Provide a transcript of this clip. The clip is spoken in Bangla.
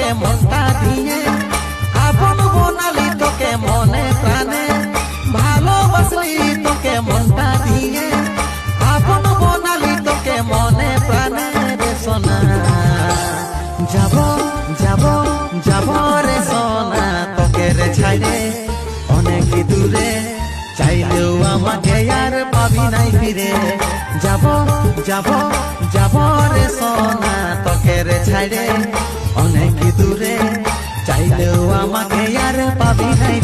তোকে মনটা দিয়ে, আপন বনালি তোকে মনে প্রাণে, ভালোবাসলি তোকে মনটা দিয়ে, আপন বনালি তোকে মনে প্রাণে রে সোনা। যাব যাব যাব রে সোনা তোকে রে ছাইরে অনেক দূরে, চাইলেও আমাকে আর পাবি নাই ফিরে। যাব যাব যাব রে সোনা তোকে রে ছাইরে অনেক দূরে, চাইলেও আমাকে আর পাবি নাই